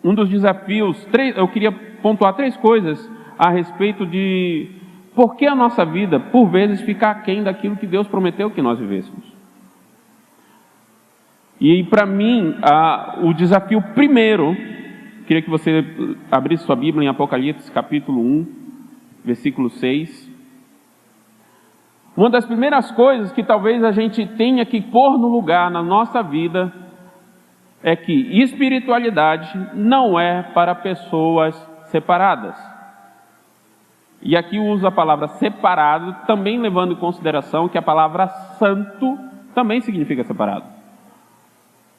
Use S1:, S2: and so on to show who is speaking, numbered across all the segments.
S1: um dos desafios, eu queria pontuar 3 coisas a respeito de por que a nossa vida, por vezes, fica aquém daquilo que Deus prometeu que nós vivêssemos. E para mim, o desafio primeiro, queria que você abrisse sua Bíblia em Apocalipse, capítulo 1, versículo 6. Uma das primeiras coisas que talvez a gente tenha que pôr no lugar na nossa vida é que espiritualidade não é para pessoas separadas. E aqui uso a palavra separado, também levando em consideração que a palavra santo também significa separado.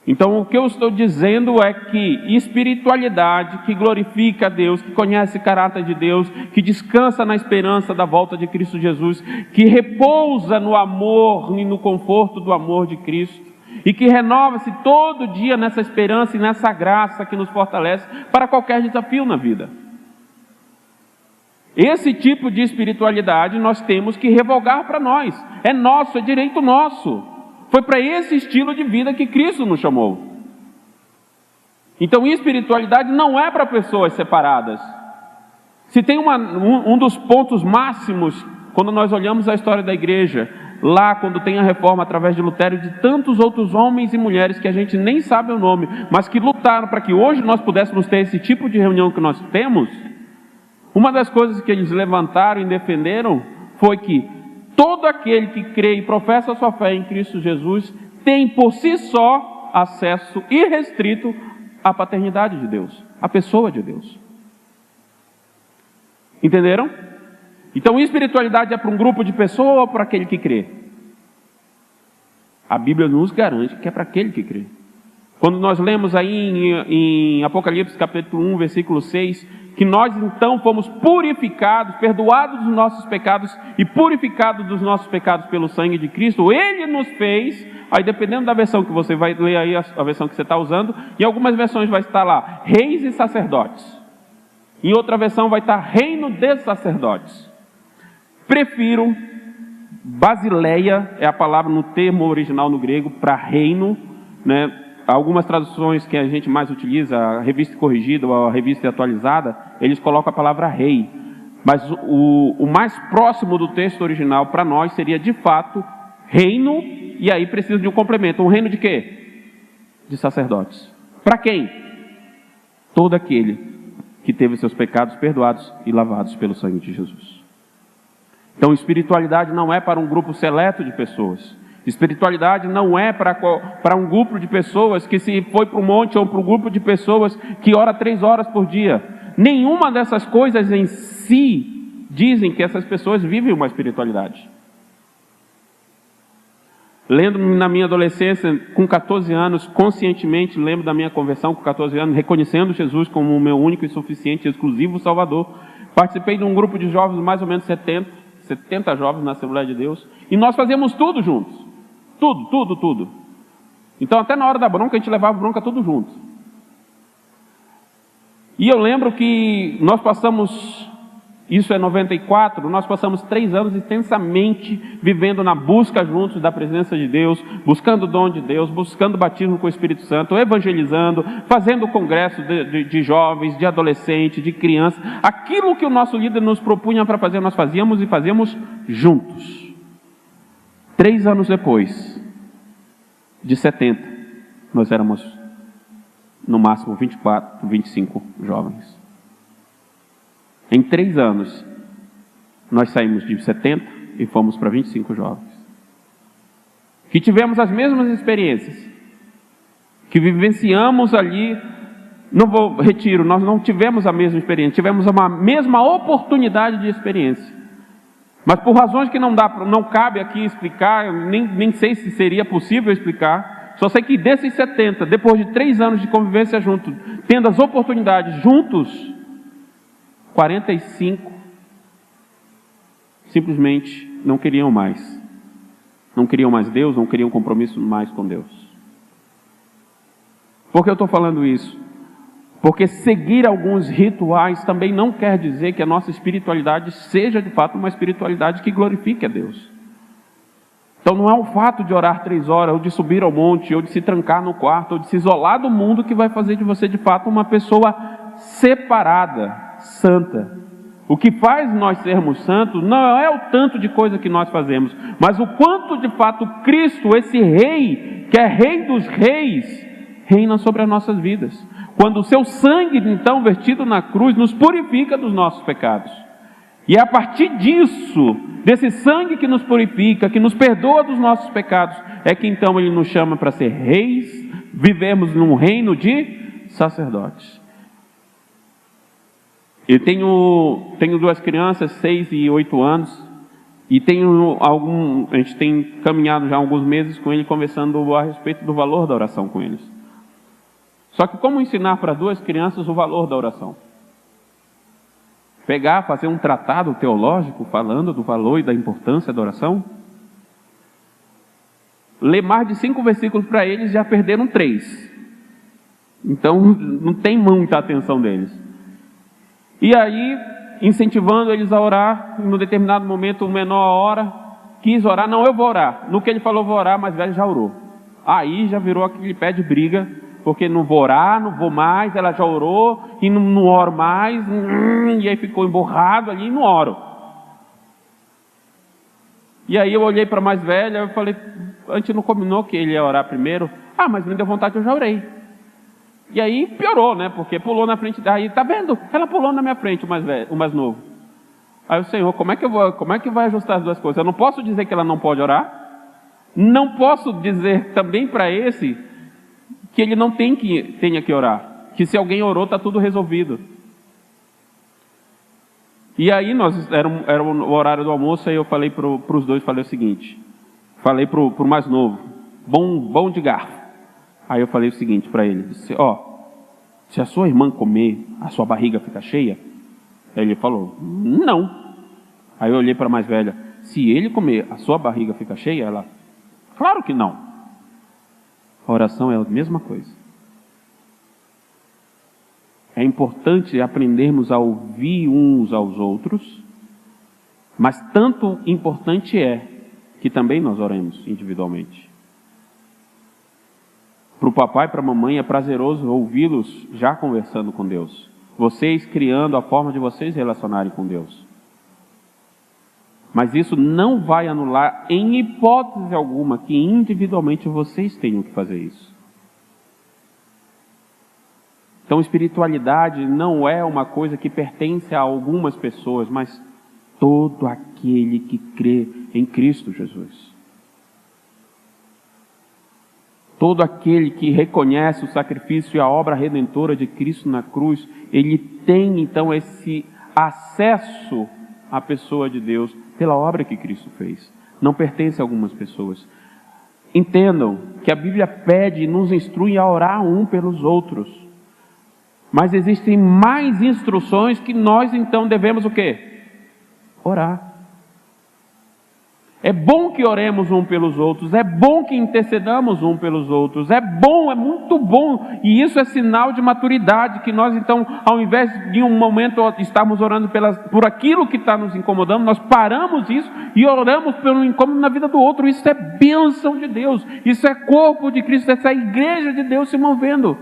S1: Então o que eu estou dizendo é que espiritualidade que glorifica a Deus, que conhece o caráter de Deus, que descansa na esperança da volta de Cristo Jesus, que repousa no amor e no conforto do amor de Cristo, e que renova-se todo dia nessa esperança e nessa graça que nos fortalece para qualquer desafio na vida. Esse tipo de espiritualidade nós temos que revogar para nós. É nosso, é direito nosso. Foi para esse estilo de vida que Cristo nos chamou. Então, espiritualidade não é para pessoas separadas. Se tem um dos pontos máximos, quando nós olhamos a história da igreja, lá quando tem a reforma através de Lutero e de tantos outros homens e mulheres que a gente nem sabe o nome, mas que lutaram para que hoje nós pudéssemos ter esse tipo de reunião que nós temos, uma das coisas que eles levantaram e defenderam foi que todo aquele que crê e professa a sua fé em Cristo Jesus tem por si só acesso irrestrito à paternidade de Deus, à pessoa de Deus. Entenderam? Então, espiritualidade é para um grupo de pessoas ou para aquele que crê? A Bíblia nos garante que é para aquele que crê. Quando nós lemos aí em Apocalipse capítulo 1, versículo 6, que nós então fomos purificados, perdoados dos nossos pecados e purificados dos nossos pecados pelo sangue de Cristo, Ele nos fez, aí dependendo da versão que você vai ler aí, a versão que você está usando, em algumas versões vai estar lá, reis e sacerdotes. Em outra versão vai estar reino de sacerdotes. Prefiro, basileia é a palavra no termo original no grego para reino, né? Algumas traduções que a gente mais utiliza, a Revista Corrigida ou a Revista Atualizada, eles colocam a palavra rei. Mas o mais próximo do texto original para nós seria de fato reino, e aí precisa de um complemento. Um reino de quê? De sacerdotes. Para quem? Todo aquele que teve seus pecados perdoados e lavados pelo sangue de Jesus. Então, espiritualidade não é para um grupo seleto de pessoas. Espiritualidade não é para um grupo de pessoas que se foi para o monte ou para um grupo de pessoas que ora 3 horas por dia. Nenhuma dessas coisas em si dizem que essas pessoas vivem uma espiritualidade. Lembro-me na minha adolescência, com 14 anos, conscientemente lembro da minha conversão com 14 anos, reconhecendo Jesus como o meu único e suficiente, exclusivo Salvador. Participei de um grupo de jovens, mais ou menos 70 jovens na Assembleia de Deus, e nós fazíamos tudo juntos. Tudo. Então até na hora da bronca a gente levava bronca tudo junto. E eu lembro que nós passamos, isso é 94, nós passamos 3 anos intensamente vivendo na busca juntos da presença de Deus, buscando o dom de Deus, buscando o batismo com o Espírito Santo, evangelizando, fazendo congresso de jovens, de adolescentes, de crianças. Aquilo que o nosso líder nos propunha para fazer, nós fazíamos e fazíamos juntos. 3 anos depois, de 70, nós éramos no máximo 24, 25 jovens. Em 3 anos, nós saímos de 70 e fomos para 25 jovens. Que tivemos as mesmas experiências, que vivenciamos ali, nós não tivemos a mesma experiência, tivemos a mesma oportunidade de experiência. Mas por razões que não cabe aqui explicar, nem sei se seria possível explicar, só sei que desses 70, depois de 3 anos de convivência juntos, tendo as oportunidades juntos, 45 simplesmente não queriam mais. Não queriam mais Deus, não queriam compromisso mais com Deus. Por que eu estou falando isso? Porque seguir alguns rituais também não quer dizer que a nossa espiritualidade seja de fato uma espiritualidade que glorifique a Deus. Então não é o fato de orar 3 horas, ou de subir ao monte, ou de se trancar no quarto, ou de se isolar do mundo que vai fazer de você de fato uma pessoa separada, santa. O que faz nós sermos santos não é o tanto de coisa que nós fazemos, mas o quanto de fato Cristo, esse Rei, que é Rei dos Reis, reina sobre as nossas vidas. Quando o seu sangue, então, vertido na cruz, nos purifica dos nossos pecados. E é a partir disso, desse sangue que nos purifica, que nos perdoa dos nossos pecados, é que então Ele nos chama para ser reis, vivemos num reino de sacerdotes. Eu tenho 2 crianças, 6 e 8 anos, e a gente tem caminhado já há alguns meses com ele, conversando a respeito do valor da oração com eles. Só que como ensinar para 2 crianças o valor da oração? Fazer um tratado teológico falando do valor e da importância da oração? Ler mais de 5 versículos para eles, já perderam 3. Então não tem muita atenção deles. E aí, incentivando eles a orar, em um determinado momento, o menor ora, quis orar, não, eu vou orar. No que ele falou, vou orar, mas velho já orou. Aí já virou aquele pé de briga, porque não vou orar, não vou mais, ela já orou, e não oro mais, e aí ficou emborrado ali e não oro. E aí eu olhei para a mais velha, eu falei, a gente não combinou que ele ia orar primeiro? Ah, mas me deu vontade, eu já orei. E aí piorou, né? Porque pulou na frente, aí tá vendo? Ela pulou na minha frente, o mais novo. Aí o Senhor, como é que vai ajustar as duas coisas? Eu não posso dizer que ela não pode orar, não posso dizer também para esse que ele não tenha que orar, que se alguém orou está tudo resolvido. E aí era o horário do almoço, aí eu falei para os dois, falei o seguinte, falei para o mais novo, bom de garfo. Aí eu falei o seguinte para ele, disse, se a sua irmã comer, a sua barriga fica cheia? Aí ele falou, não. Aí eu olhei para a mais velha, se ele comer, a sua barriga fica cheia? Ela, claro que não. A oração é a mesma coisa. É importante aprendermos a ouvir uns aos outros, mas tanto importante é que também nós oremos individualmente. Para o papai e para a mamãe é prazeroso ouvi-los já conversando com Deus. Vocês criando a forma de vocês relacionarem com Deus. Mas isso não vai anular, em hipótese alguma, que individualmente vocês tenham que fazer isso. Então, espiritualidade não é uma coisa que pertence a algumas pessoas, mas todo aquele que crê em Cristo Jesus. Todo aquele que reconhece o sacrifício e a obra redentora de Cristo na cruz, ele tem então esse acesso à pessoa de Deus pela obra que Cristo fez. Não pertence a algumas pessoas. Entendam que a Bíblia pede e nos instrui a orar um pelos outros. Mas existem mais instruções que nós então devemos o quê? Orar. É bom que oremos um pelos outros, é bom que intercedamos um pelos outros, é muito bom, e isso é sinal de maturidade, que nós então, ao invés de um momento estarmos orando por aquilo que está nos incomodando, nós paramos isso e oramos pelo incômodo na vida do outro. Isso é bênção de Deus, isso é corpo de Cristo, essa é a igreja de Deus se movendo.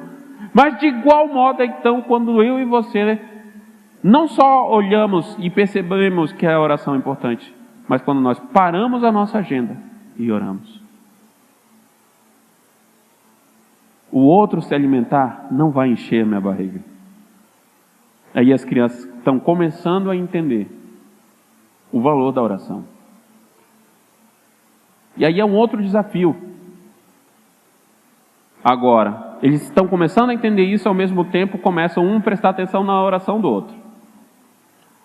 S1: Mas de igual modo então, quando eu e você não só olhamos e percebemos que a oração é importante, mas quando nós paramos a nossa agenda e oramos. O outro se alimentar não vai encher a minha barriga. Aí as crianças estão começando a entender o valor da oração. E aí é um outro desafio. Agora, eles estão começando a entender isso, ao mesmo tempo começam a prestar atenção na oração do outro.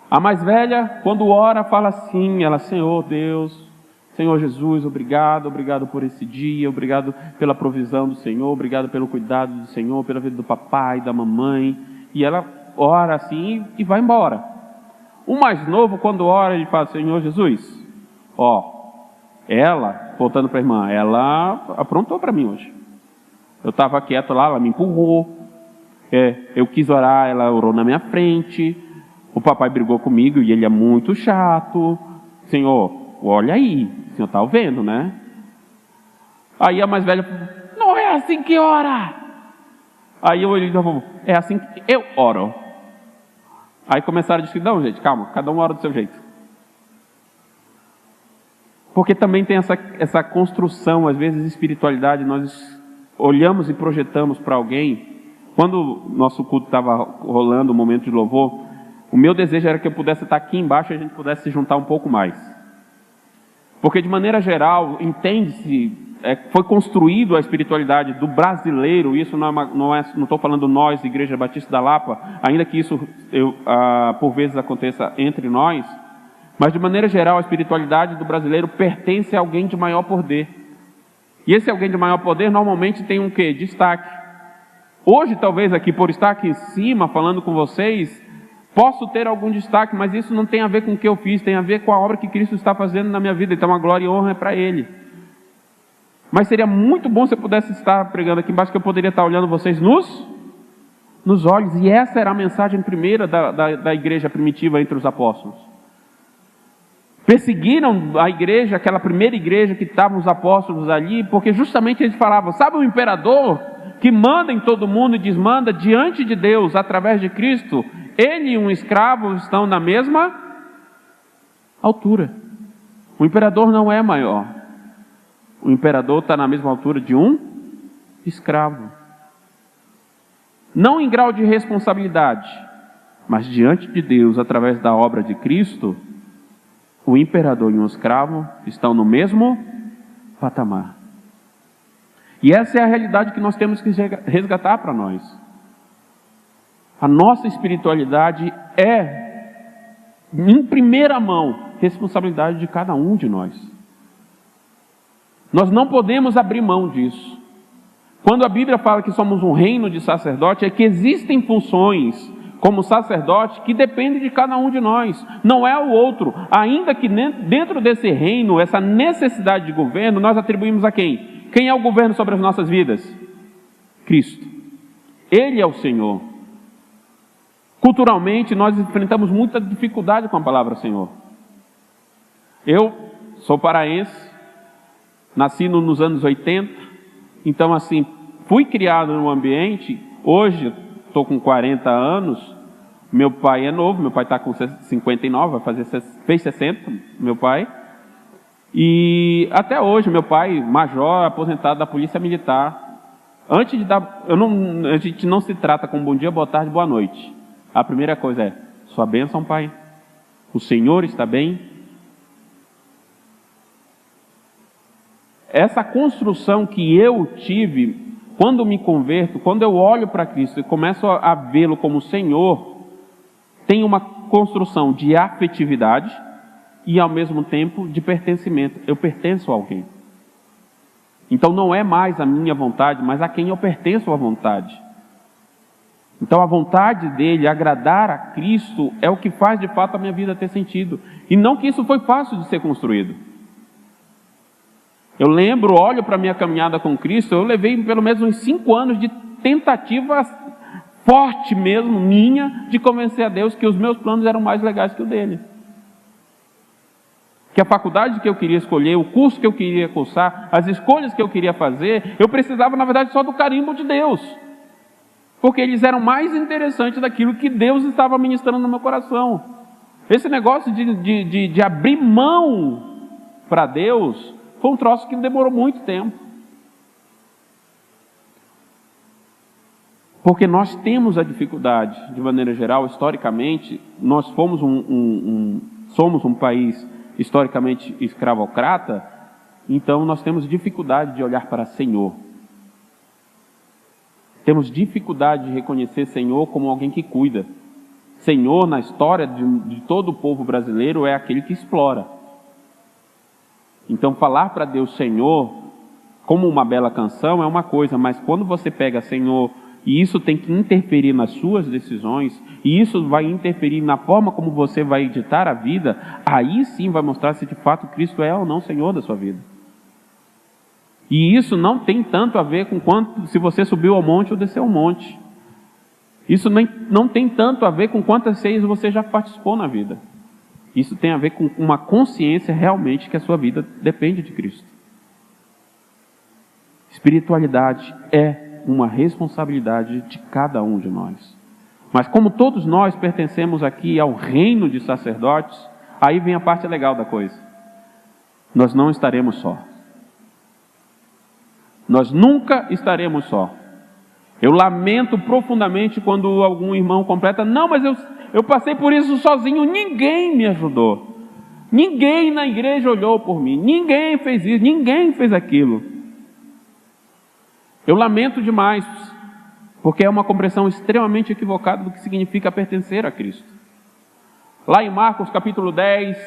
S1: A mais velha, quando ora, fala assim, ela, Senhor Deus, Senhor Jesus, obrigado por esse dia, obrigado pela provisão do Senhor, obrigado pelo cuidado do Senhor, pela vida do papai, da mamãe. E ela ora assim e vai embora. O mais novo, quando ora, ele fala, Senhor Jesus, ela, voltando para a irmã, ela aprontou para mim hoje. Eu estava quieto lá, ela me empurrou, eu quis orar, ela orou na minha frente. O papai brigou comigo e ele é muito chato. Senhor, olha aí, o senhor está vendo, né? Aí a mais velha falou: não é assim que ora. Aí eu olhei e falei: é assim que eu oro. Aí começaram a dizer: não, gente, calma, cada um ora do seu jeito. Porque também tem essa construção, às vezes, espiritualidade, nós olhamos e projetamos para alguém. Quando o nosso culto estava rolando, o momento de louvor, o meu desejo era que eu pudesse estar aqui embaixo e a gente pudesse se juntar um pouco mais. Porque, de maneira geral, entende-se, foi construído a espiritualidade do brasileiro, isso não estou falando nós, Igreja Batista da Lapa, ainda que isso por vezes aconteça entre nós, mas de maneira geral a espiritualidade do brasileiro pertence a alguém de maior poder. E esse alguém de maior poder normalmente tem um quê? Destaque. Hoje, talvez aqui, por estar aqui em cima falando com vocês, posso ter algum destaque, mas isso não tem a ver com o que eu fiz, tem a ver com a obra que Cristo está fazendo na minha vida. Então a glória e honra é para Ele. Mas seria muito bom se eu pudesse estar pregando aqui embaixo, que eu poderia estar olhando vocês nos olhos. E essa era a mensagem primeira da igreja primitiva entre os apóstolos. Perseguiram a igreja, aquela primeira igreja que estavam os apóstolos ali, porque justamente eles falavam: sabe o imperador que manda em todo mundo e desmanda diante de Deus, através de Cristo, ele e um escravo estão na mesma altura. O imperador não é maior. O imperador está na mesma altura de um escravo. Não em grau de responsabilidade, mas diante de Deus, através da obra de Cristo, o imperador e um escravo estão no mesmo patamar. E essa é a realidade que nós temos que resgatar para nós. A nossa espiritualidade é, em primeira mão, responsabilidade de cada um de nós. Nós não podemos abrir mão disso. Quando a Bíblia fala que somos um reino de sacerdote, é que existem funções como sacerdote que dependem de cada um de nós. Não é o outro. Ainda que dentro desse reino, essa necessidade de governo, nós atribuímos a quem? Quem é o governo sobre as nossas vidas? Cristo. Ele é o Senhor. Culturalmente, nós enfrentamos muita dificuldade com a palavra Senhor. Eu sou paraense, nasci nos anos 80, então assim, fui criado num ambiente, hoje estou com 40 anos, meu pai é novo, meu pai está com 59, fez 60, meu pai, e até hoje meu pai, major, aposentado da Polícia Militar. Antes de dar, a gente não se trata com bom dia, boa tarde, boa noite. A primeira coisa é: sua bênção, pai, o Senhor está bem? Essa construção que eu tive, quando me converto, quando eu olho para Cristo e começo a vê-lo como Senhor, tem uma construção de afetividade e ao mesmo tempo de pertencimento. Eu pertenço a alguém. Então não é mais a minha vontade, mas a quem eu pertenço à vontade. Então a vontade dele, agradar a Cristo, é o que faz de fato a minha vida ter sentido. E não que isso foi fácil de ser construído. Eu lembro, olho para a minha caminhada com Cristo, eu levei pelo menos uns 5 anos de tentativa forte mesmo, minha, de convencer a Deus que os meus planos eram mais legais que o dele. Que a faculdade que eu queria escolher, o curso que eu queria cursar, as escolhas que eu queria fazer, eu precisava, na verdade, só do carimbo de Deus. Porque eles eram mais interessantes daquilo que Deus estava ministrando no meu coração. Esse negócio de abrir mão para Deus foi um troço que demorou muito tempo. Porque nós temos a dificuldade, de maneira geral, historicamente, nós fomos somos um país historicamente escravocrata, então nós temos dificuldade de olhar para Senhor. Temos dificuldade de reconhecer Senhor como alguém que cuida. Senhor, na história de todo o povo brasileiro, é aquele que explora. Então, falar para Deus Senhor, como uma bela canção, é uma coisa, mas quando você pega Senhor, e isso tem que interferir nas suas decisões, e isso vai interferir na forma como você vai editar a vida, aí sim vai mostrar se de fato Cristo é ou não Senhor da sua vida. E isso não tem tanto a ver com se você subiu ao monte ou desceu ao monte. Isso não tem tanto a ver com quantas ceias você já participou na vida. Isso tem a ver com uma consciência realmente que a sua vida depende de Cristo. Espiritualidade é uma responsabilidade de cada um de nós. Mas como todos nós pertencemos aqui ao reino de sacerdotes, aí vem a parte legal da coisa. Nós não estaremos só. Nós nunca estaremos só. Eu lamento profundamente quando algum irmão completa: não, mas eu passei por isso sozinho, ninguém me ajudou. Ninguém na igreja olhou por mim, ninguém fez isso, ninguém fez aquilo. Eu lamento demais, porque é uma compreensão extremamente equivocada do que significa pertencer a Cristo. Lá em Marcos capítulo 10,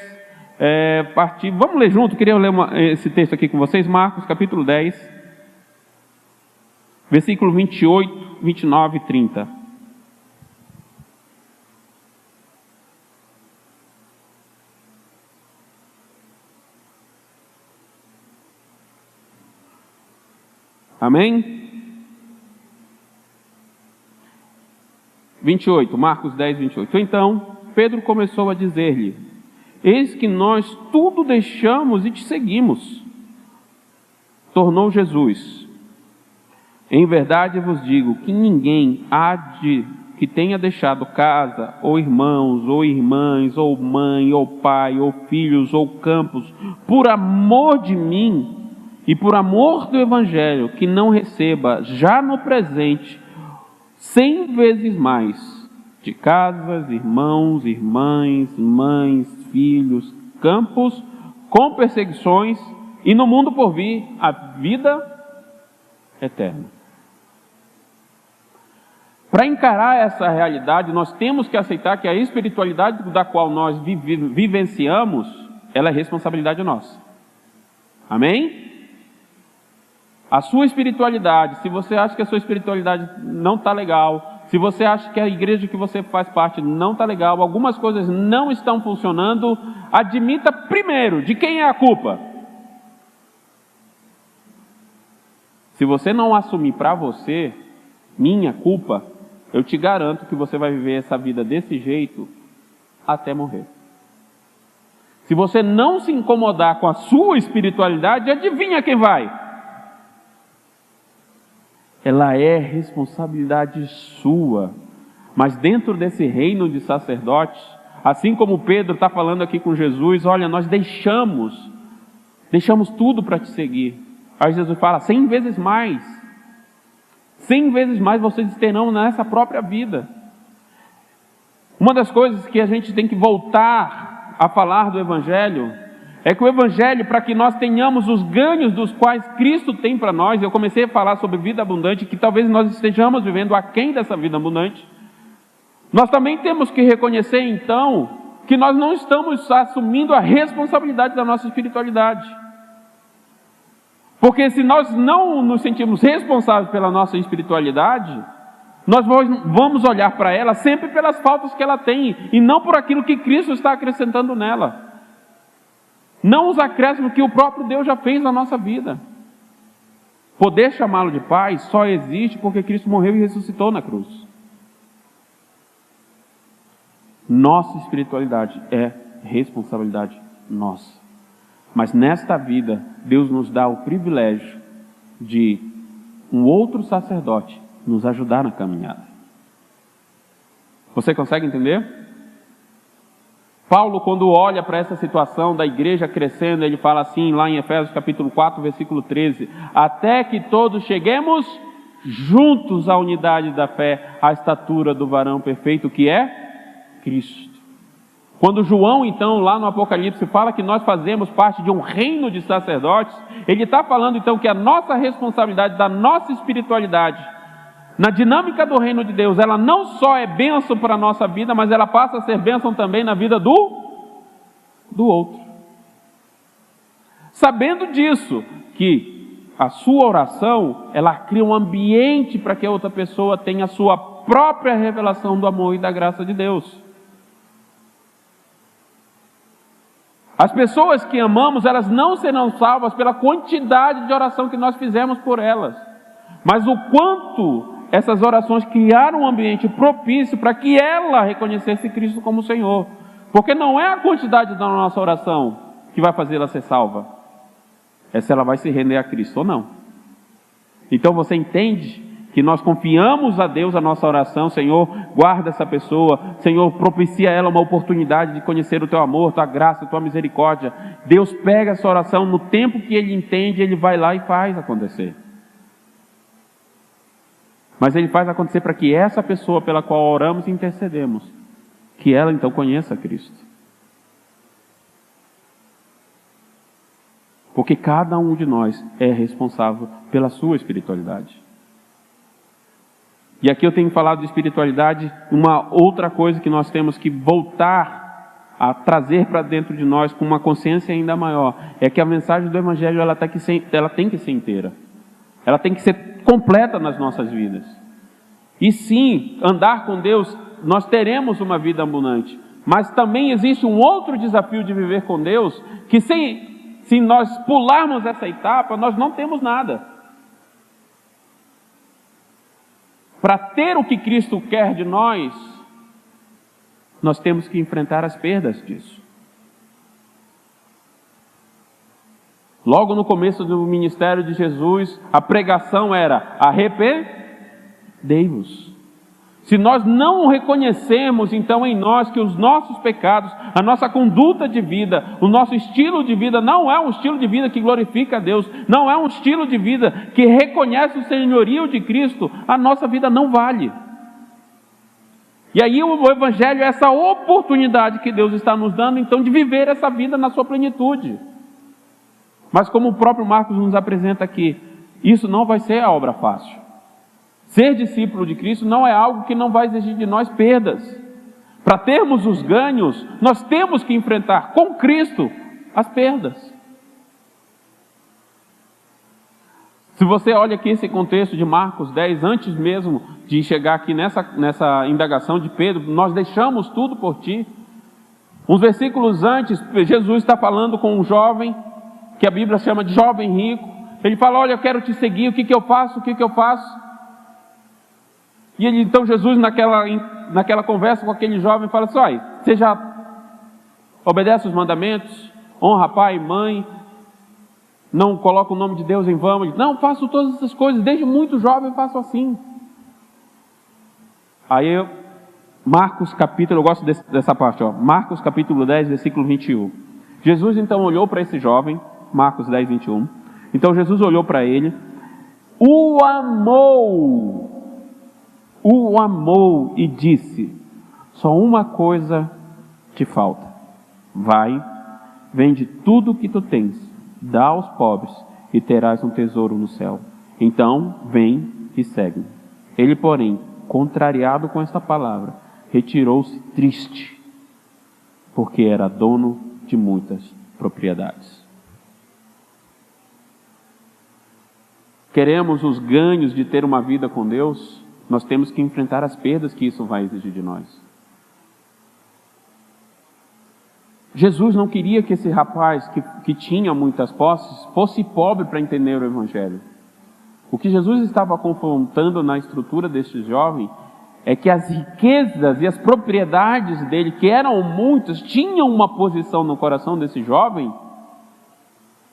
S1: vamos ler junto, queria ler esse texto aqui com vocês, Marcos capítulo 10, versículo 28, 29 e 30. Amém? 28, Marcos 10, 28. Então, Pedro começou a dizer-lhe: eis que nós tudo deixamos e te seguimos. Tornou Jesus: em verdade vos digo que ninguém que tenha deixado casa, ou irmãos, ou irmãs, ou mãe, ou pai, ou filhos, ou campos, por amor de mim e por amor do Evangelho, que não receba já no presente 100 vezes mais de casas, irmãos, irmãs, mães, filhos, campos, com perseguições, e no mundo por vir a vida eterna. Para encarar essa realidade, nós temos que aceitar que a espiritualidade da qual nós vivenciamos, ela é responsabilidade nossa. Amém? A sua espiritualidade, se você acha que a sua espiritualidade não está legal, se você acha que a igreja que você faz parte não está legal, algumas coisas não estão funcionando, admita primeiro de quem é a culpa. Se você não assumir para você, minha culpa, eu te garanto que você vai viver essa vida desse jeito até morrer. Se você não se incomodar com a sua espiritualidade, adivinha quem vai? Ela é responsabilidade sua. Mas dentro desse reino de sacerdotes, assim como Pedro está falando aqui com Jesus, olha, nós deixamos tudo para te seguir. Aí Jesus fala: 100 vezes mais. 100 vezes mais vocês terão nessa própria vida. Uma das coisas que a gente tem que voltar a falar do Evangelho é que o Evangelho, para que nós tenhamos os ganhos dos quais Cristo tem para nós, eu comecei a falar sobre vida abundante, que talvez nós estejamos vivendo aquém dessa vida abundante, nós também temos que reconhecer então que nós não estamos assumindo a responsabilidade da nossa espiritualidade. Porque se nós não nos sentimos responsáveis pela nossa espiritualidade, nós vamos olhar para ela sempre pelas faltas que ela tem, e não por aquilo que Cristo está acrescentando nela. Não os acréscimos que o próprio Deus já fez na nossa vida. Poder chamá-lo de Pai só existe porque Cristo morreu e ressuscitou na cruz. Nossa espiritualidade é responsabilidade nossa. Mas nesta vida, Deus nos dá o privilégio de um outro sacerdote nos ajudar na caminhada. Você consegue entender? Paulo, quando olha para essa situação da igreja crescendo, ele fala assim, lá em Efésios capítulo 4, versículo 13: até que todos cheguemos juntos à unidade da fé, à estatura do varão perfeito, que é Cristo. Quando João, então, lá no Apocalipse, fala que nós fazemos parte de um reino de sacerdotes, ele está falando, então, que a nossa responsabilidade, da nossa espiritualidade, na dinâmica do reino de Deus, ela não só é bênção para a nossa vida, mas ela passa a ser bênção também na vida do outro. Sabendo disso, que a sua oração, ela cria um ambiente para que a outra pessoa tenha a sua própria revelação do amor e da graça de Deus. As pessoas que amamos, elas não serão salvas pela quantidade de oração que nós fizemos por elas, mas o quanto essas orações criaram um ambiente propício para que ela reconhecesse Cristo como Senhor. Porque não é a quantidade da nossa oração que vai fazer ela ser salva, é se ela vai se render a Cristo ou não. Então você entende que nós confiamos a Deus a nossa oração. Senhor, guarda essa pessoa. Senhor, propicia a ela uma oportunidade de conhecer o Teu amor, Tua graça, Tua misericórdia. Deus pega essa oração no tempo que Ele entende, Ele vai lá e faz acontecer. Mas Ele faz acontecer para que essa pessoa pela qual oramos e intercedemos, que ela então conheça Cristo. Porque cada um de nós é responsável pela sua espiritualidade. E aqui eu tenho falado de espiritualidade, uma outra coisa que nós temos que voltar a trazer para dentro de nós com uma consciência ainda maior, é que a mensagem do Evangelho ela tem que ser inteira. Ela tem que ser completa nas nossas vidas. E sim, andar com Deus, nós teremos uma vida abundante. Mas também existe um outro desafio de viver com Deus, que se nós pularmos essa etapa, nós não temos nada. Para ter o que Cristo quer de nós, nós temos que enfrentar as perdas disso. Logo no começo do ministério de Jesus, a pregação era: arrependei-vos. Se nós não reconhecemos então em nós que os nossos pecados, a nossa conduta de vida, o nosso estilo de vida não é um estilo de vida que glorifica a Deus, não é um estilo de vida que reconhece o senhorio de Cristo, a nossa vida não vale. E aí o Evangelho é essa oportunidade que Deus está nos dando então de viver essa vida na sua plenitude. Mas como o próprio Marcos nos apresenta aqui, isso não vai ser a obra fácil. Ser discípulo de Cristo não é algo que não vai exigir de nós perdas. Para termos os ganhos, nós temos que enfrentar com Cristo as perdas. Se você olha aqui esse contexto de Marcos 10, antes mesmo de chegar aqui nessa indagação de Pedro, nós deixamos tudo por ti. Uns versículos antes, Jesus está falando com um jovem, que a Bíblia chama de jovem rico. Ele fala: olha, eu quero te seguir, o que eu faço? O que eu faço? E então Jesus naquela conversa com aquele jovem fala assim: olha, você já obedece os mandamentos, honra pai e mãe, não coloca o nome de Deus em vão? Ele diz: não, faço todas essas coisas, desde muito jovem faço assim. Aí Marcos capítulo, eu gosto dessa parte, Marcos capítulo 10, versículo 21. Jesus então olhou para esse jovem, Marcos 10, 21. Então Jesus olhou para ele, o amou e disse: só uma coisa te falta. Vai, vende tudo o que tu tens, dá aos pobres e terás um tesouro no céu. Então vem e segue-me. Ele, porém, contrariado com esta palavra, retirou-se triste, porque era dono de muitas propriedades. Queremos os ganhos de ter uma vida com Deus? Nós temos que enfrentar as perdas que isso vai exigir de nós. Jesus não queria que esse rapaz que tinha muitas posses fosse pobre para entender o Evangelho. O que Jesus estava confrontando na estrutura deste jovem é que as riquezas e as propriedades dele, que eram muitas, tinham uma posição no coração desse jovem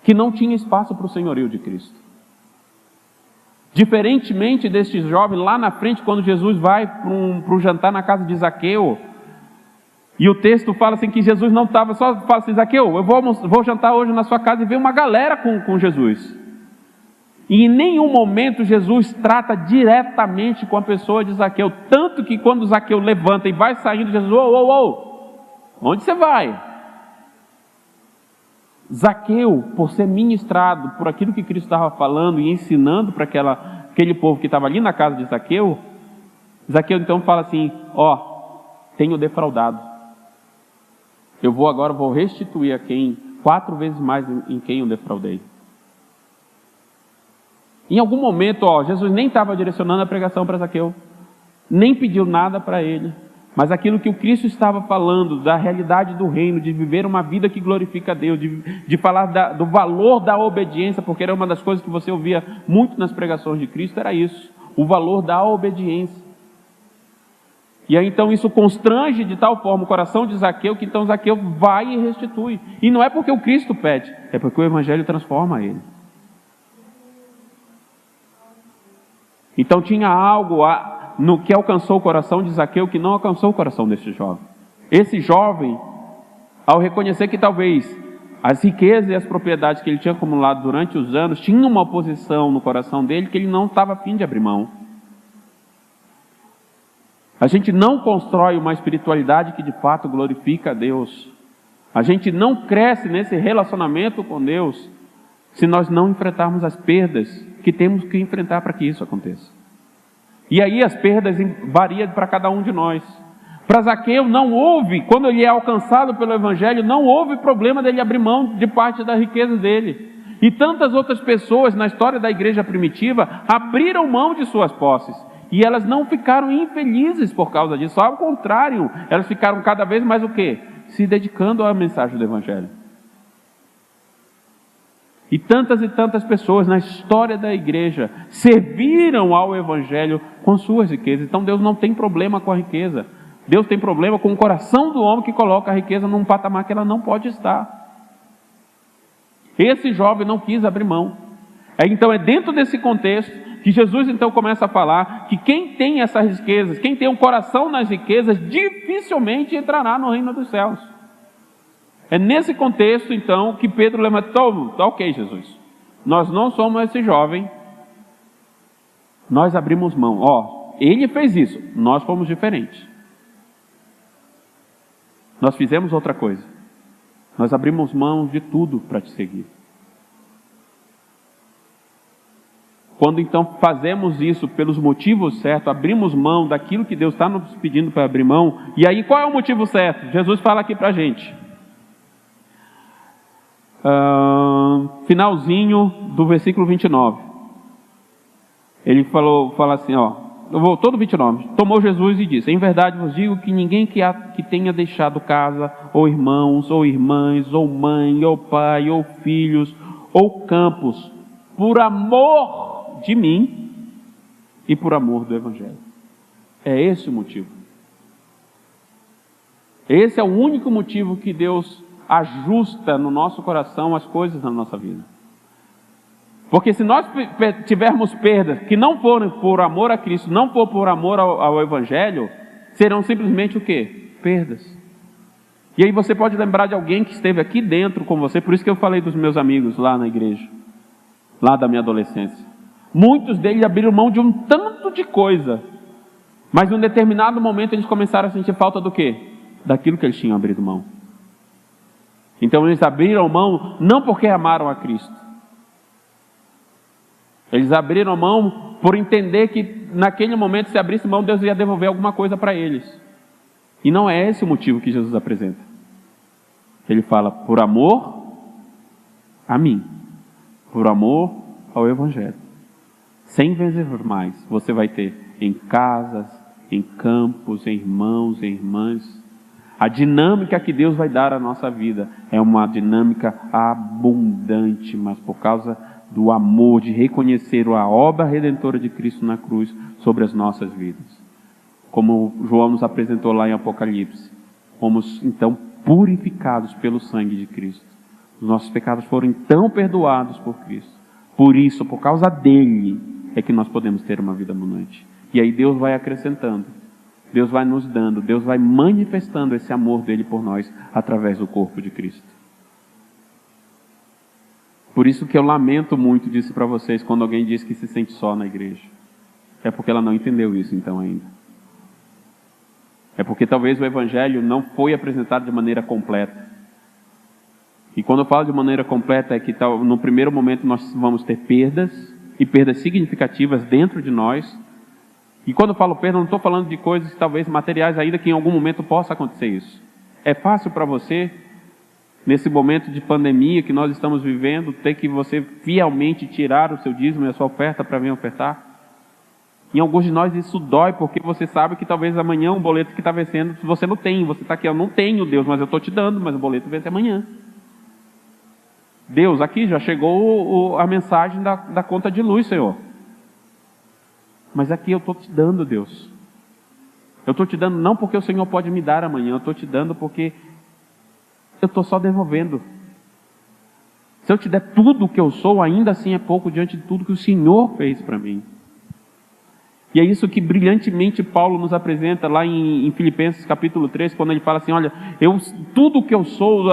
S1: que não tinha espaço para o senhorio de Cristo. Diferentemente deste jovem, lá na frente, quando Jesus vai para o jantar na casa de Zaqueu, e o texto fala assim que Jesus não estava, só fala assim: Zaqueu, eu vou jantar hoje na sua casa, e vem uma galera com Jesus. E em nenhum momento Jesus trata diretamente com a pessoa de Zaqueu, tanto que quando Zaqueu levanta e vai saindo, Jesus: onde você vai? Zaqueu, por ser ministrado por aquilo que Cristo estava falando e ensinando para aquele povo que estava ali na casa de Zaqueu, Zaqueu então fala assim: tenho defraudado, eu vou restituir a quem 4 vezes mais em quem eu defraudei. Em algum momento, Jesus nem estava direcionando a pregação para Zaqueu, nem pediu nada para ele, mas aquilo que o Cristo estava falando, da realidade do reino, de viver uma vida que glorifica a Deus, de falar do valor da obediência, porque era uma das coisas que você ouvia muito nas pregações de Cristo, era isso, o valor da obediência. E aí então isso constrange de tal forma o coração de Zaqueu, que então Zaqueu vai e restitui. E não é porque o Cristo pede, é porque o Evangelho transforma ele. Então tinha algo no que alcançou o coração de Zaqueu que não alcançou o coração desse jovem. Esse jovem, ao reconhecer que talvez as riquezas e as propriedades que ele tinha acumulado durante os anos tinham uma oposição no coração dele que ele não estava a fim de abrir mão. A gente não constrói uma espiritualidade que de fato glorifica a Deus. A gente não cresce nesse relacionamento com Deus se nós não enfrentarmos as perdas que temos que enfrentar para que isso aconteça. E aí as perdas variam para cada um de nós. Para Zaqueu não houve, quando ele é alcançado pelo Evangelho, não houve problema dele abrir mão de parte da riqueza dele. E tantas outras pessoas na história da igreja primitiva abriram mão de suas posses. E elas não ficaram infelizes por causa disso. Ao contrário, elas ficaram cada vez mais o quê? Se dedicando à mensagem do Evangelho. E tantas pessoas na história da igreja serviram ao Evangelho com suas riquezas. Então Deus não tem problema com a riqueza. Deus tem problema com o coração do homem que coloca a riqueza num patamar que ela não pode estar. Esse jovem não quis abrir mão. Então é dentro desse contexto que Jesus então começa a falar que quem tem essas riquezas, quem tem um coração nas riquezas, dificilmente entrará no reino dos céus. É nesse contexto então que Pedro lembra, ok Jesus, nós não somos esse jovem, nós abrimos mão. Ele fez isso, nós fomos diferentes. Nós fizemos outra coisa. Nós abrimos mão de tudo para te seguir. Quando então fazemos isso pelos motivos certos, abrimos mão daquilo que Deus está nos pedindo para abrir mão, e aí qual é o motivo certo? Jesus fala aqui para a gente. Finalzinho do versículo 29. Ele fala assim, todo 29. Tomou Jesus e disse: em verdade vos digo que ninguém que tenha deixado casa, ou irmãos, ou irmãs, ou mãe, ou pai, ou filhos, ou campos, por amor de mim e por amor do Evangelho. É esse o motivo. Esse é o único motivo que Deus ajusta no nosso coração as coisas na nossa vida. Porque se nós tivermos perdas que não forem por amor a Cristo, não for por amor ao Evangelho, serão simplesmente o quê? Perdas. E aí você pode lembrar de alguém que esteve aqui dentro com você, por isso que eu falei dos meus amigos lá na igreja, lá da minha adolescência. Muitos deles abriram mão de um tanto de coisa, mas em um determinado momento eles começaram a sentir falta do quê? Daquilo que eles tinham abrido mão. Então eles abriram mão não porque amaram a Cristo. Eles abriram mão por entender que naquele momento, se abrisse mão, Deus ia devolver alguma coisa para eles. E não é esse o motivo que Jesus apresenta. Ele fala, por amor a mim, por amor ao Evangelho. 100 vezes mais você vai ter em casas, em campos, em irmãos, em irmãs. A dinâmica que Deus vai dar à nossa vida é uma dinâmica abundante, mas por causa do amor, de reconhecer a obra redentora de Cristo na cruz sobre as nossas vidas. Como João nos apresentou lá em Apocalipse, fomos então purificados pelo sangue de Cristo. Os nossos pecados foram então perdoados por Cristo. Por isso, por causa dele, é que nós podemos ter uma vida abundante. E aí Deus vai acrescentando, Deus vai nos dando, Deus vai manifestando esse amor dele por nós através do corpo de Cristo. Por isso que eu lamento muito disso para vocês quando alguém diz que se sente só na igreja. É porque ela não entendeu isso então ainda. É porque talvez o Evangelho não foi apresentado de maneira completa. E quando eu falo de maneira completa é que no primeiro momento nós vamos ter perdas, e perdas significativas dentro de nós. E quando eu falo perda, não estou falando de coisas talvez materiais ainda, que em algum momento possa acontecer isso. É fácil para você, nesse momento de pandemia que nós estamos vivendo, ter que você fielmente tirar o seu dízimo e a sua oferta para vir ofertar? Em alguns de nós isso dói, porque você sabe que talvez amanhã um boleto que está vencendo, você não tem, você está aqui, eu não tenho, Deus, mas eu estou te dando, mas o boleto vence amanhã. Deus, aqui já chegou a mensagem da conta de luz, Senhor. Mas aqui eu estou te dando, Deus. Eu estou te dando não porque o Senhor pode me dar amanhã, eu estou te dando porque eu estou só devolvendo. Se eu te der tudo o que eu sou, ainda assim é pouco diante de tudo que o Senhor fez para mim. E é isso que brilhantemente Paulo nos apresenta lá em Filipenses capítulo 3, quando ele fala assim, olha, tudo que eu sou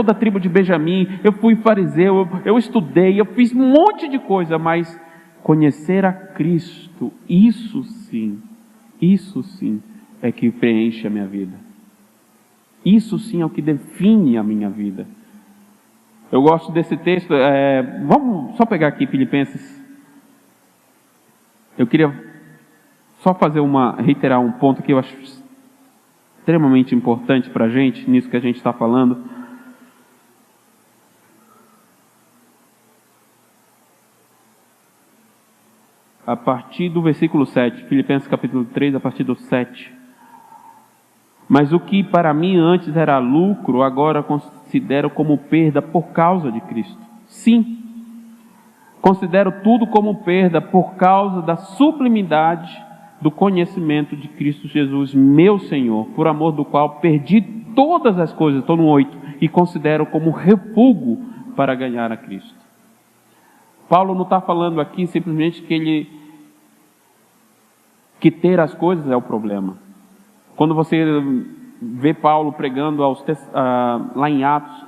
S1: da tribo de Benjamim, eu fui fariseu, eu estudei, eu fiz um monte de coisa, mas conhecer a Cristo, isso sim é que preenche a minha vida. Isso sim é o que define a minha vida. Eu gosto desse texto, vamos só pegar aqui Filipenses. Eu queria só reiterar um ponto que eu acho extremamente importante para a gente, nisso que a gente está falando. A partir do versículo 7, Filipenses capítulo 3, a partir do 7. Mas o que para mim antes era lucro, agora considero como perda por causa de Cristo. Sim, considero tudo como perda por causa da sublimidade do conhecimento de Cristo Jesus, meu Senhor, por amor do qual perdi todas as coisas, estou no 8, e considero como refúgio para ganhar a Cristo. Paulo não está falando aqui simplesmente que ter as coisas é o problema. Quando você vê Paulo pregando lá em Atos,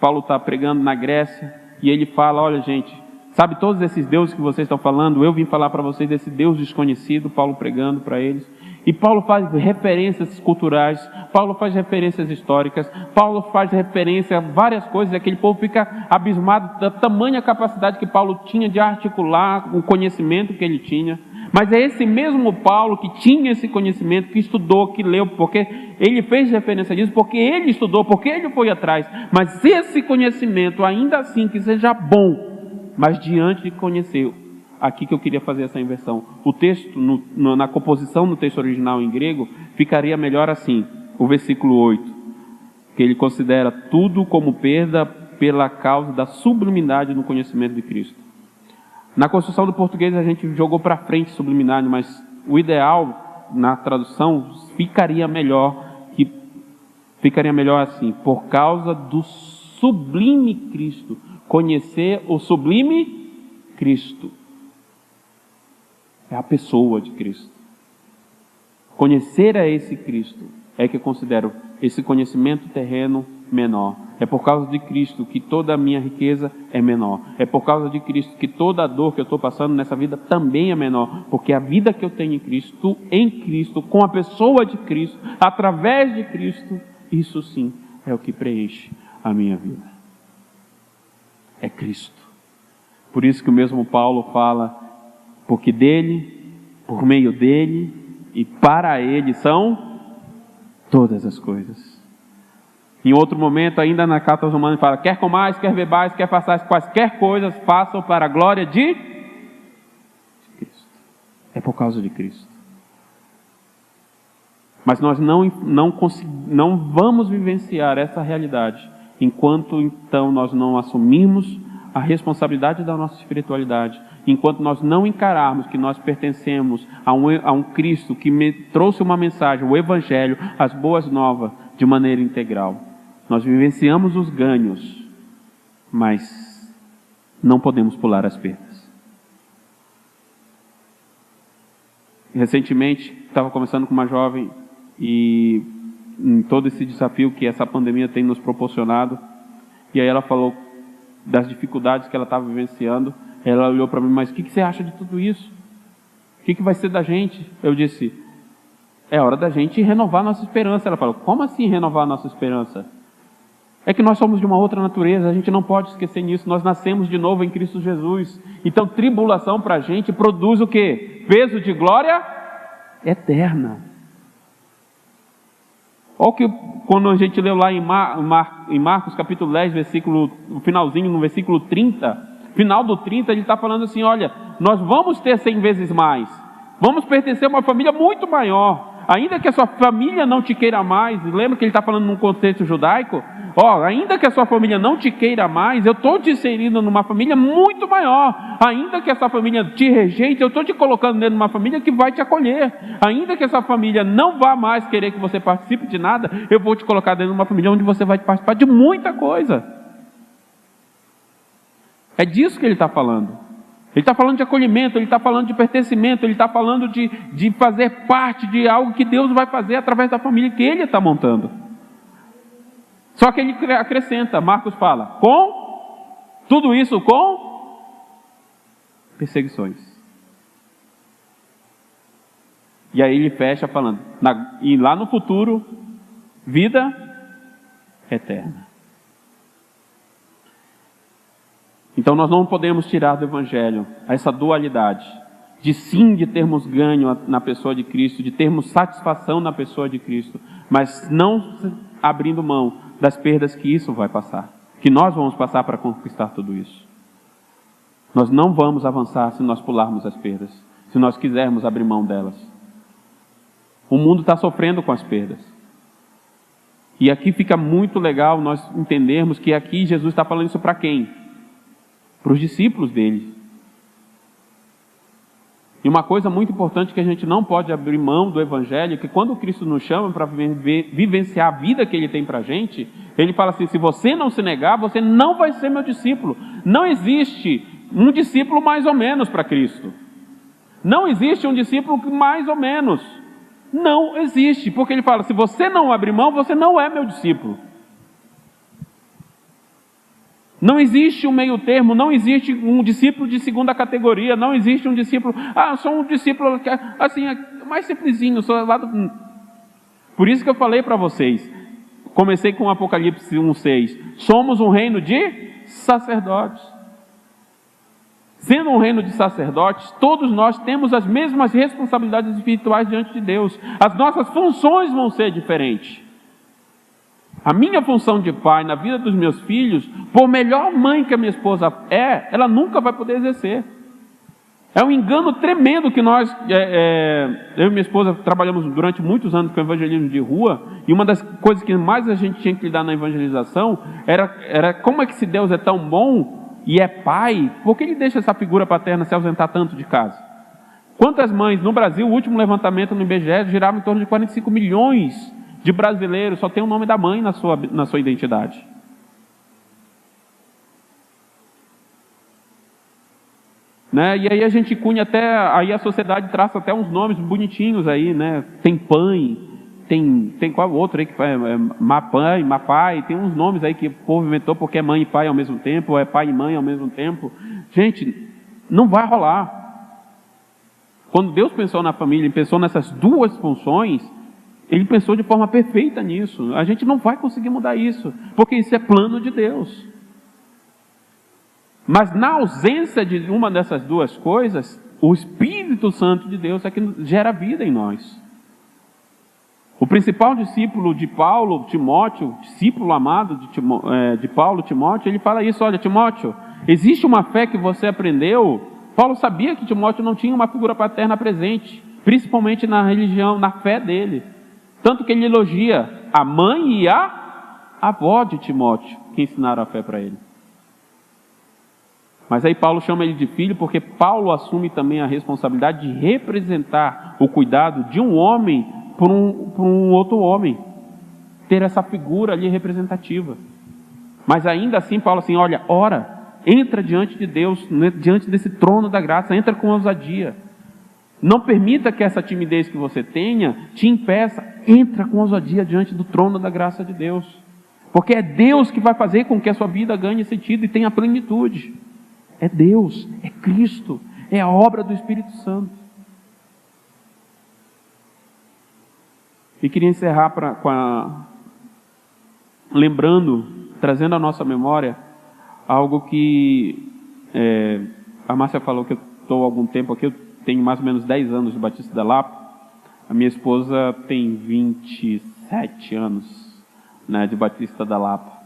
S1: Paulo está pregando na Grécia, e ele fala, olha gente, sabe todos esses deuses que vocês estão falando, eu vim falar para vocês desse Deus desconhecido, Paulo pregando para eles. E Paulo faz referências culturais, Paulo faz referências históricas, Paulo faz referência a várias coisas, e aquele povo fica abismado da tamanha capacidade que Paulo tinha de articular o conhecimento que ele tinha. Mas é esse mesmo Paulo que tinha esse conhecimento, que estudou, que leu, porque ele fez referência disso, porque ele estudou, porque ele foi atrás. Mas esse conhecimento, ainda assim, que seja bom, mas diante de conhecer, aqui que eu queria fazer essa inversão. O texto, na composição do texto original em grego, ficaria melhor assim, o versículo 8, que ele considera tudo como perda pela causa da sublimidade no conhecimento de Cristo. Na construção do português a gente jogou para frente sublimidade, mas o ideal na tradução ficaria melhor assim, por causa do sublime Cristo, conhecer o sublime Cristo. É a pessoa de Cristo. Conhecer a esse Cristo é que eu considero esse conhecimento terreno menor. É por causa de Cristo que toda a minha riqueza é menor. É por causa de Cristo que toda a dor que eu estou passando nessa vida também é menor. Porque a vida que eu tenho em Cristo, com a pessoa de Cristo, através de Cristo, isso sim é o que preenche a minha vida. É Cristo. Por isso que o mesmo Paulo fala, porque dele, por meio dele e para ele são todas as coisas. Em outro momento, ainda na carta aos Romanos, ele fala, quer comais, quer bebais, quer façais quaisquer coisas, façam para a glória de Cristo. É por causa de Cristo. Mas nós não vamos vivenciar essa realidade enquanto então nós não assumirmos a responsabilidade da nossa espiritualidade, enquanto nós não encararmos que nós pertencemos a um Cristo que me trouxe uma mensagem, o Evangelho, as boas novas, de maneira integral. Nós vivenciamos os ganhos, mas não podemos pular as perdas. Recentemente, estava conversando com uma jovem e em todo esse desafio que essa pandemia tem nos proporcionado, e aí ela falou das dificuldades que ela estava vivenciando. Ela olhou para mim, mas o que você acha de tudo isso? O que vai ser da gente? Eu disse, é hora da gente renovar nossa esperança. Ela falou, como assim renovar nossa esperança? É que nós somos de uma outra natureza, a gente não pode esquecer nisso, nós nascemos de novo em Cristo Jesus. Então tribulação para a gente produz o quê? Peso de glória eterna. Olha que quando a gente leu lá em Marcos capítulo 10, no finalzinho, no versículo 30, final do 30, ele está falando assim, olha, nós vamos ter 100 vezes mais, vamos pertencer a uma família muito maior, ainda que a sua família não te queira mais. Lembra que ele está falando num contexto judaico? Ainda que a sua família não te queira mais, eu estou te inserindo numa família muito maior. Ainda que essa família te rejeite, eu estou te colocando dentro de uma família que vai te acolher. Ainda que essa família não vá mais querer que você participe de nada, eu vou te colocar dentro de uma família onde você vai participar de muita coisa. É disso que ele está falando. Ele está falando de acolhimento, ele está falando de pertencimento, ele está falando de fazer parte de algo que Deus vai fazer através da família que ele está montando. Só que ele acrescenta, Marcos fala, tudo isso com perseguições. E aí ele fecha falando, e lá no futuro, vida eterna. Então nós não podemos tirar do Evangelho essa dualidade, de termos ganho na pessoa de Cristo, de termos satisfação na pessoa de Cristo, mas não abrindo mão das perdas que isso vai passar, que nós vamos passar para conquistar tudo isso. Nós não vamos avançar se nós pularmos as perdas, se nós quisermos abrir mão delas. O mundo está sofrendo com as perdas. E aqui fica muito legal nós entendermos que aqui Jesus está falando isso para quem? Para os discípulos dele. E uma coisa muito importante que a gente não pode abrir mão do Evangelho, é que quando Cristo nos chama para vivenciar a vida que Ele tem para a gente, Ele fala assim, se você não se negar, você não vai ser meu discípulo. Não existe um discípulo mais ou menos para Cristo. Não existe um discípulo mais ou menos. Não existe, porque Ele fala, se você não abrir mão, você não é meu discípulo. Não existe um meio termo, não existe um discípulo de segunda categoria, não existe um discípulo, eu sou um discípulo assim, mais simplesinho, sou lá do... Por isso que eu falei para vocês, comecei com Apocalipse 1:6, somos um reino de sacerdotes. Sendo um reino de sacerdotes, todos nós temos as mesmas responsabilidades espirituais diante de Deus. As nossas funções vão ser diferentes. A minha função de pai na vida dos meus filhos, por melhor mãe que a minha esposa ela nunca vai poder exercer. É um engano tremendo que nós, eu e minha esposa trabalhamos durante muitos anos com evangelismo de rua, e uma das coisas que mais a gente tinha que lidar na evangelização era como é que esse Deus é tão bom e é pai, por que Ele deixa essa figura paterna se ausentar tanto de casa? Quantas mães no Brasil, o último levantamento no IBGE girava em torno de 45 milhões de brasileiros, só tem o nome da mãe na sua identidade. Né? E aí a gente cunha aí a sociedade traça até uns nomes bonitinhos aí, né? Tem PAN, tem qual outro aí que faz? Mapan, Mapai, tem uns nomes aí que o povo inventou porque é mãe e pai ao mesmo tempo, ou é pai e mãe ao mesmo tempo. Gente, não vai rolar. Quando Deus pensou na família, Ele pensou nessas duas funções, Ele pensou de forma perfeita nisso. A gente não vai conseguir mudar isso, porque isso é plano de Deus. Mas na ausência de uma dessas duas coisas, o Espírito Santo de Deus é que gera vida em nós. O principal discípulo de Paulo, Timóteo, discípulo amado de Paulo, Timóteo, ele fala isso, olha, Timóteo, existe uma fé que você aprendeu. Paulo sabia que Timóteo não tinha uma figura paterna presente, principalmente na religião, na fé dele. Tanto que ele elogia a mãe e a avó de Timóteo, que ensinaram a fé para ele. Mas aí Paulo chama ele de filho, porque Paulo assume também a responsabilidade de representar o cuidado de um homem por um outro homem. Ter essa figura ali representativa. Mas ainda assim Paulo assim, olha, ora, entra diante de Deus, diante desse trono da graça, entra com ousadia. Não permita que essa timidez que você tenha te impeça. Entra com ousadia diante do trono da graça de Deus. Porque é Deus que vai fazer com que a sua vida ganhe sentido e tenha plenitude. É Deus, é Cristo, é a obra do Espírito Santo. E queria encerrar lembrando, trazendo à nossa memória, algo que a Márcia falou que eu estou há algum tempo aqui, eu tenho mais ou menos 10 anos de Batista da Lapa, a minha esposa tem 27 anos, né, de Batista da Lapa.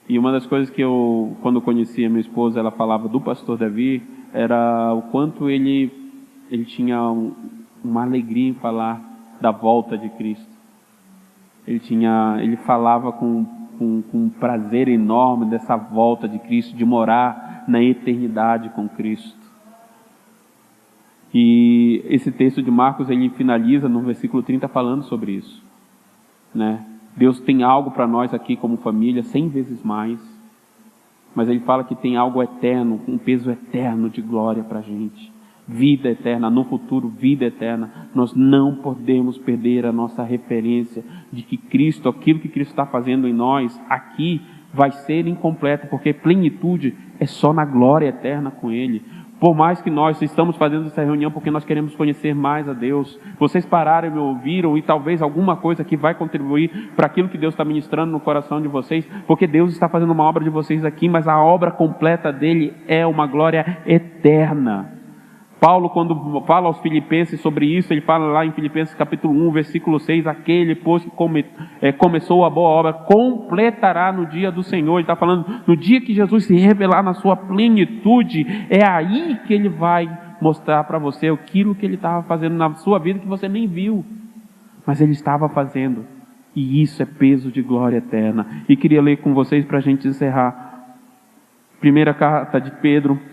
S1: E uma das coisas que eu, quando conheci a minha esposa, ela falava do pastor Davi, era o quanto ele tinha uma alegria em falar da volta de Cristo. Ele falava com um prazer enorme dessa volta de Cristo, de morar na eternidade com Cristo. E esse texto de Marcos, ele finaliza no versículo 30 falando sobre isso, né? Deus tem algo para nós aqui como família 100 vezes mais. Mas ele fala que tem algo eterno, um peso eterno de glória para a gente. Vida eterna, no futuro, vida eterna. Nós não podemos perder a nossa referência de que Cristo, aquilo que Cristo está fazendo em nós, aqui, vai ser incompleto, porque plenitude é só na glória eterna com Ele. Por mais que nós estamos fazendo essa reunião porque nós queremos conhecer mais a Deus, vocês pararam e me ouviram, e talvez alguma coisa que vai contribuir para aquilo que Deus está ministrando no coração de vocês, porque Deus está fazendo uma obra de vocês aqui, mas a obra completa dele é uma glória eterna. Paulo, quando fala aos Filipenses sobre isso, ele fala lá em Filipenses capítulo 1, versículo 6, aquele, pois, que começou a boa obra, completará no dia do Senhor. Ele está falando, no dia que Jesus se revelar na sua plenitude, é aí que ele vai mostrar para você aquilo que ele estava fazendo na sua vida, que você nem viu, mas ele estava fazendo. E isso é peso de glória eterna. E queria ler com vocês para a gente encerrar. Primeira carta de Pedro,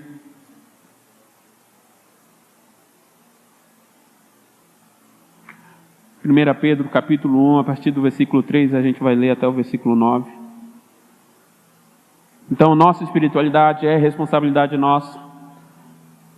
S1: 1 Pedro capítulo 1, a partir do versículo 3, a gente vai ler até o versículo 9. Então, nossa espiritualidade é responsabilidade nossa.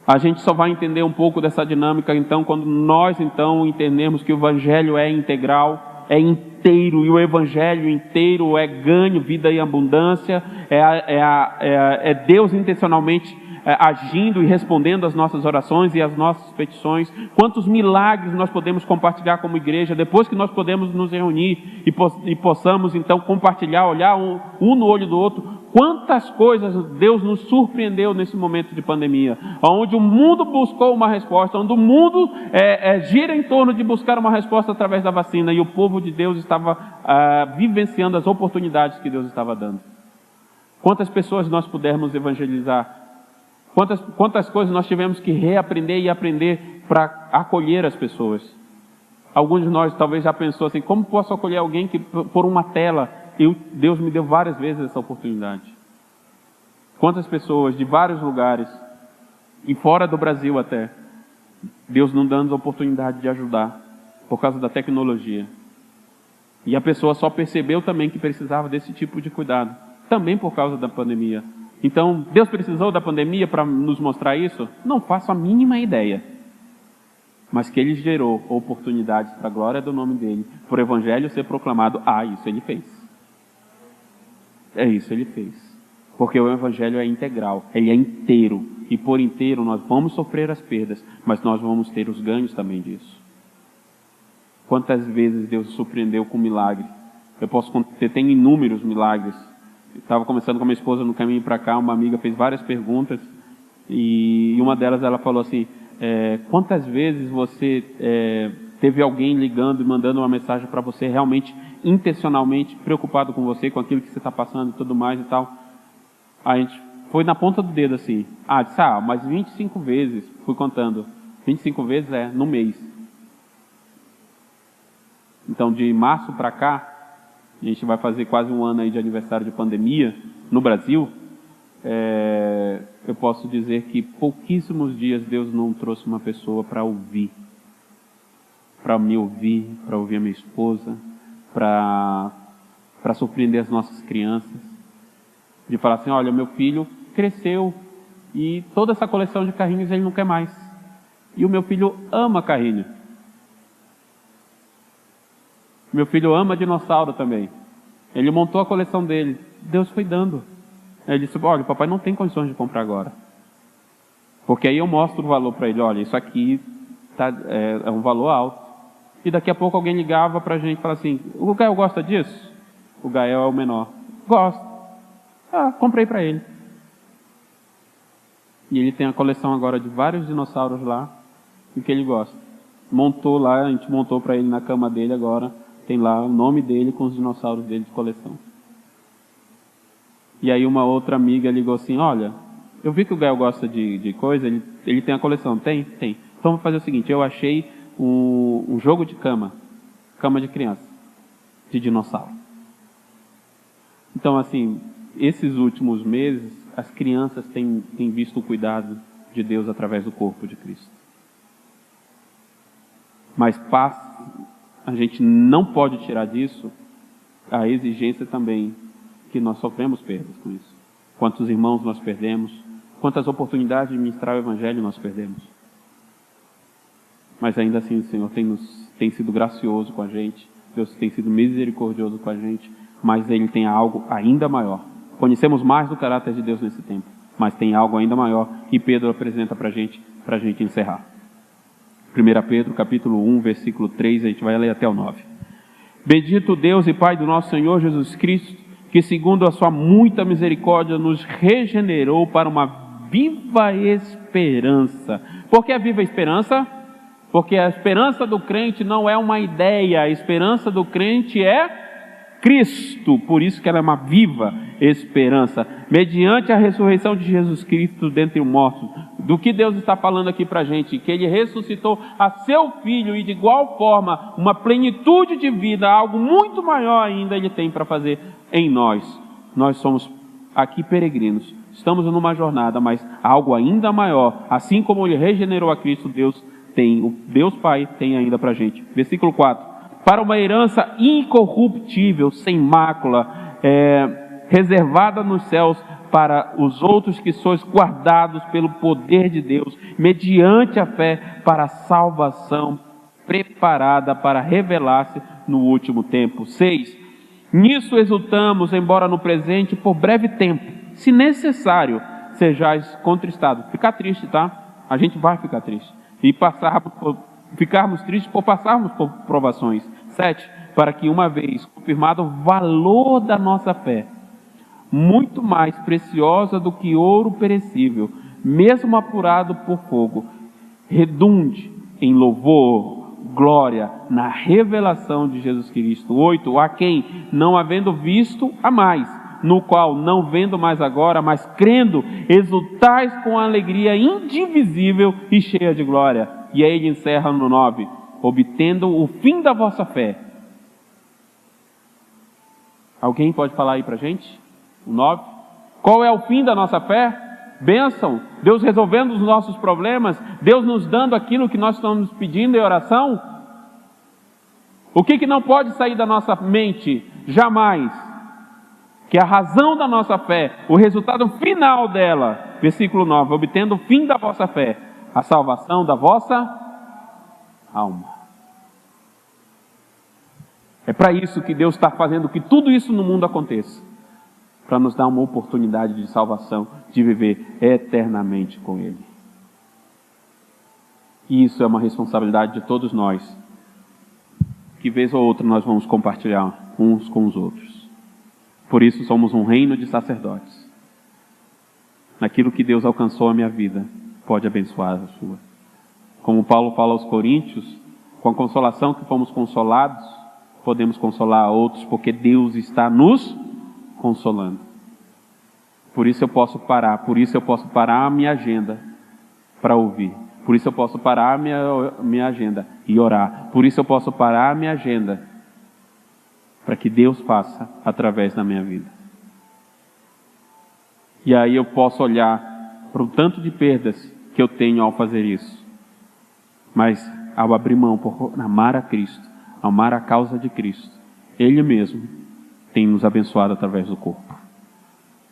S1: A gente só vai entender um pouco dessa dinâmica, então, quando nós, então, entendermos que o Evangelho é integral, é inteiro, e o Evangelho inteiro é ganho, vida e abundância, é Deus intencionalmente agindo e respondendo às nossas orações e às nossas petições. Quantos milagres nós podemos compartilhar como igreja, depois que nós podemos nos reunir e possamos então compartilhar, olhar um no olho do outro. Quantas coisas Deus nos surpreendeu nesse momento de pandemia, onde o mundo buscou uma resposta, onde o mundo gira em torno de buscar uma resposta através da vacina, e o povo de Deus estava vivenciando as oportunidades que Deus estava dando. Quantas pessoas nós pudemos evangelizar? Quantas coisas nós tivemos que reaprender e aprender para acolher as pessoas? Alguns de nós talvez já pensou assim, como posso acolher alguém que por uma tela, Deus me deu várias vezes essa oportunidade. Quantas pessoas de vários lugares, e fora do Brasil até, Deus não dando a oportunidade de ajudar, por causa da tecnologia. E a pessoa só percebeu também que precisava desse tipo de cuidado, também por causa da pandemia. Então, Deus precisou da pandemia para nos mostrar isso? Não faço a mínima ideia. Mas que Ele gerou oportunidades para a glória do nome dEle, para o Evangelho ser proclamado, isso Ele fez. Isso Ele fez. Porque o Evangelho é integral, ele é inteiro. E por inteiro nós vamos sofrer as perdas, mas nós vamos ter os ganhos também disso. Quantas vezes Deus surpreendeu com milagre? Tem inúmeros milagres. Estava conversando com a minha esposa no caminho para cá, uma amiga fez várias perguntas, e uma delas ela falou assim, quantas vezes você teve alguém ligando e mandando uma mensagem para você realmente, intencionalmente, preocupado com você, com aquilo que você está passando e tudo mais e tal. A gente foi na ponta do dedo assim, mas 25 vezes, fui contando, 25 vezes no mês. Então de março para cá, a gente vai fazer quase um ano aí de aniversário de pandemia no Brasil. Eu posso dizer que pouquíssimos dias Deus não trouxe uma pessoa para ouvir, para me ouvir, para ouvir a minha esposa, para surpreender as nossas crianças, de falar assim, olha, meu filho cresceu e toda essa coleção de carrinhos ele não quer mais, e o meu filho ama carrinho. Meu filho ama dinossauro também. Ele montou a coleção dele. Deus foi dando. Ele disse, olha, o papai não tem condições de comprar agora. Porque aí eu mostro o valor para ele. Olha, isso aqui é um valor alto. E daqui a pouco alguém ligava para a gente e falava assim, o Gael gosta disso? O Gael é o menor. Gosta. Comprei para ele. E ele tem a coleção agora de vários dinossauros lá, e que ele gosta. Montou lá, a gente montou para ele na cama dele agora. Tem lá o nome dele com os dinossauros dele de coleção. E aí uma outra amiga ligou assim, olha, eu vi que o Gael gosta de coisa, ele tem a coleção. Tem? Tem. Então vamos fazer o seguinte, eu achei um jogo de cama de criança, de dinossauro. Então assim, esses últimos meses, as crianças têm visto o cuidado de Deus através do corpo de Cristo. Mas a gente não pode tirar disso a exigência também que nós sofremos perdas com isso. quantos irmãos nós perdemos, quantas oportunidades de ministrar o Evangelho nós perdemos. Mas ainda assim o Senhor tem sido gracioso com a gente, Deus tem sido misericordioso com a gente, mas Ele tem algo ainda maior. Conhecemos mais do caráter de Deus nesse tempo, mas tem algo ainda maior que Pedro apresenta para a gente encerrar. 1 Pedro, capítulo 1, versículo 3, a gente vai ler até o 9. Bendito Deus e Pai do nosso Senhor Jesus Cristo, que segundo a sua muita misericórdia nos regenerou para uma viva esperança. Por que a viva esperança? Porque a esperança do crente não é uma ideia, a esperança do crente é Cristo, por isso que ela é uma viva esperança, mediante a ressurreição de Jesus Cristo dentre os mortos. Do que Deus está falando aqui para a gente? Que Ele ressuscitou a seu Filho e de igual forma, uma plenitude de vida, algo muito maior ainda Ele tem para fazer em nós. Nós somos aqui peregrinos, estamos numa jornada, mas algo ainda maior, assim como Ele regenerou a Cristo, Deus Pai tem ainda para a gente. Versículo 4. Para uma herança incorruptível, sem mácula, reservada nos céus para os outros que sois guardados pelo poder de Deus, mediante a fé para a salvação preparada para revelar-se no último tempo. 6. Nisso exultamos, embora no presente, por breve tempo, se necessário, sejais contristados. Ficar triste, tá? A gente vai ficar triste. E ficarmos tristes por passarmos por provações. 7. Para que uma vez confirmado o valor da nossa fé, muito mais preciosa do que ouro perecível, mesmo apurado por fogo, redunde em louvor, glória, na revelação de Jesus Cristo. 8. A quem, não havendo visto, a mais, no qual, não vendo mais agora, mas crendo, exultais com alegria indivisível e cheia de glória. E aí ele encerra no 9, obtendo o fim da vossa fé. Alguém pode falar aí para a gente? O 9. Qual é o fim da nossa fé? Bênção, Deus resolvendo os nossos problemas, Deus nos dando aquilo que nós estamos pedindo em oração. O que não pode sair da nossa mente? Jamais. Que a razão da nossa fé, o resultado final dela, versículo 9, obtendo o fim da vossa fé, a salvação da vossa alma. É para isso que Deus está fazendo que tudo isso no mundo aconteça, para nos dar uma oportunidade de salvação, de viver eternamente com Ele. E isso é uma responsabilidade de todos nós, que vez ou outra nós vamos compartilhar uns com os outros. Por isso somos um reino de sacerdotes. Naquilo que Deus alcançou a minha vida, pode abençoar a sua. Como Paulo fala aos Coríntios, com a consolação que fomos consolados, podemos consolar a outros, porque Deus está nos consolando. Por isso eu posso parar a minha agenda para ouvir. Por isso eu posso parar a minha agenda e orar. Por isso eu posso parar a minha agenda para que Deus faça através da minha vida. E aí eu posso olhar para o tanto de perdas que eu tenho ao fazer isso. Mas ao abrir mão por amar a Cristo, amar a causa de Cristo, Ele mesmo tem nos abençoado através do corpo.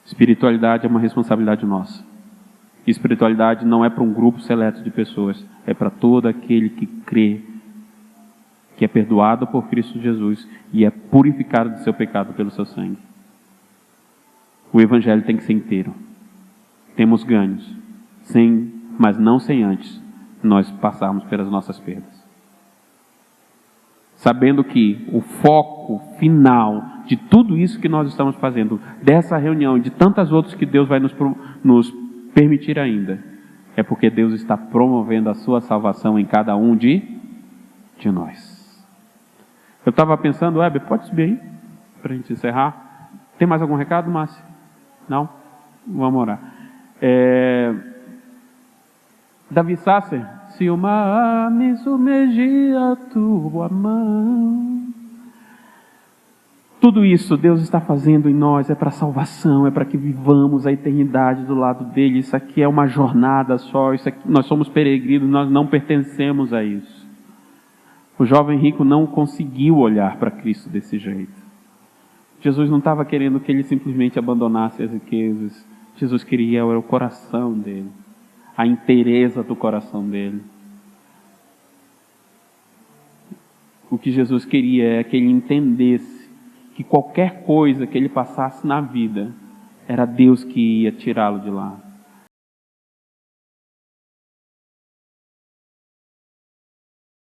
S1: Espiritualidade é uma responsabilidade nossa. Espiritualidade não é para um grupo seleto de pessoas, é para todo aquele que crê, que é perdoado por Cristo Jesus e é purificado do seu pecado pelo seu sangue. O Evangelho tem que ser inteiro. Temos ganhos, mas não sem antes nós passarmos pelas nossas perdas. Sabendo que o foco final de tudo isso que nós estamos fazendo, dessa reunião e de tantas outras que Deus vai nos permitir ainda, é porque Deus está promovendo a sua salvação em cada um de nós. Eu estava pensando, Weber, pode subir aí, para a gente encerrar. Tem mais algum recado, Márcio? Não? Vamos orar. Davi Sasser, se o mar me submergir a tua mão. Tudo isso Deus está fazendo em nós, é para salvação, é para que vivamos a eternidade do lado dele. Isso aqui é uma jornada só, nós somos peregrinos, nós não pertencemos a isso. O jovem rico não conseguiu olhar para Cristo desse jeito. Jesus não estava querendo que ele simplesmente abandonasse as riquezas, Jesus queria era o coração dele, a inteireza do coração dele. O que Jesus queria é que ele entendesse que qualquer coisa que ele passasse na vida, era Deus que ia tirá-lo de lá.